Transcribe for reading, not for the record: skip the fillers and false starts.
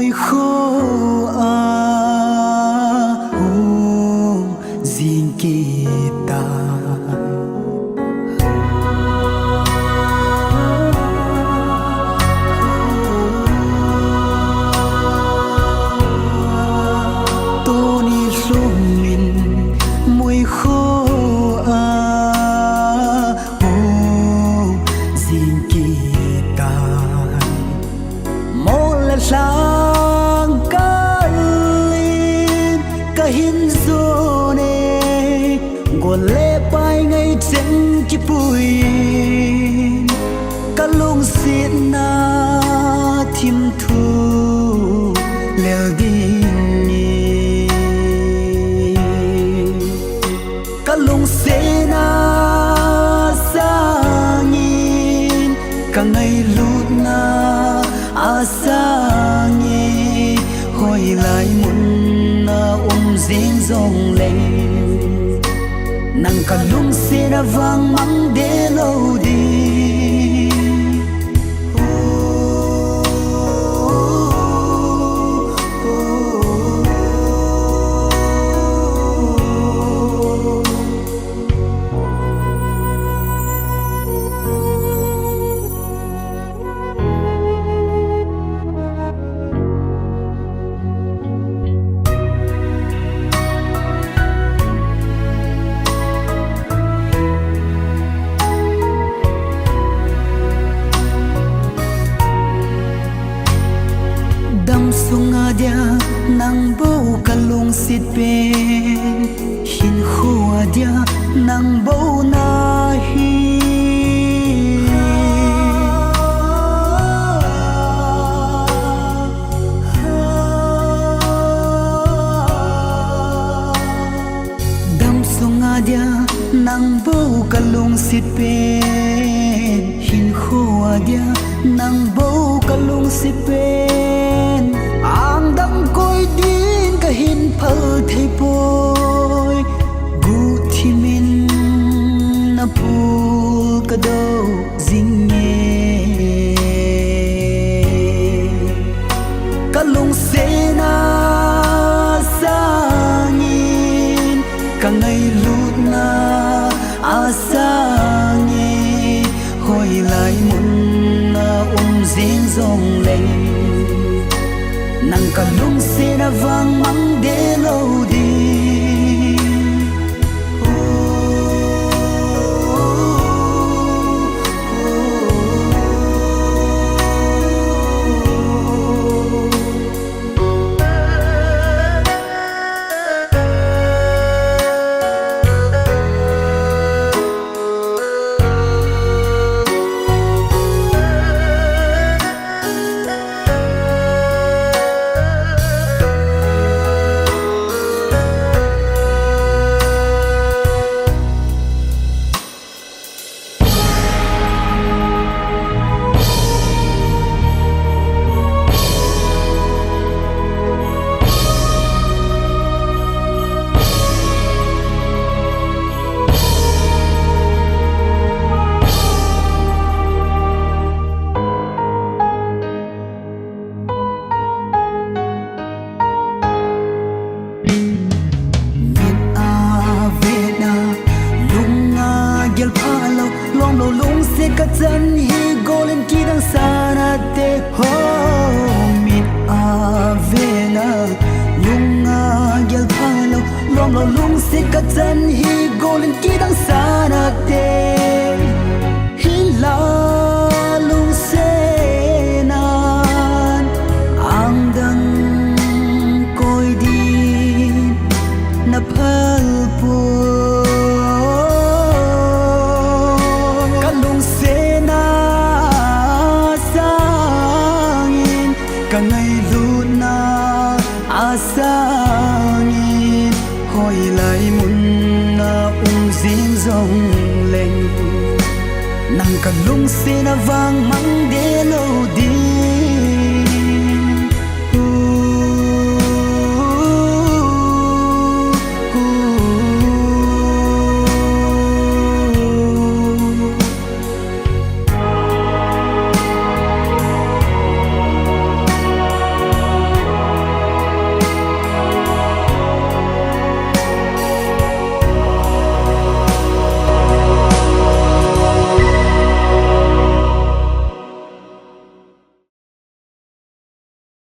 môi khô riêng kita Tony rung min môi khô riêng kita một lần sang kalin kahin zone nguồn lệ bay ngay trên chiếc bụi kalung xin na thim thu leo đi kalung xin na sangin cả ngày lút na asangi hồi lại muốn na riêng dòng lên nàng cả lung xe đã vang mắng để lâu đi sunga dia nang bau kalung sit pen hin khua dia nang bau na hi dam sunga dia nang bau kalung sit pen hin khua dia nang bau kalung sit pen ang đam coi điên cả hin phơ thầy bôi gu thi min na pu cả đâu dinh nhẹ cả lung xe na sangin cả ngày lút na asangi hồi lại muốn na riêng dòng lên nàng cả lung xe đã vang mắng để lâu đi ka chan hi golden ki dang sana te ho mit avena lunga gel phalo lom lo lung se ka chan hi golden ki dang sana te hi la lung se nan ang dang koi di na phal pu cả ngày lút na asangin hồi lại muốn na riêng dòng lên nàng cả lung xe na vang mắng để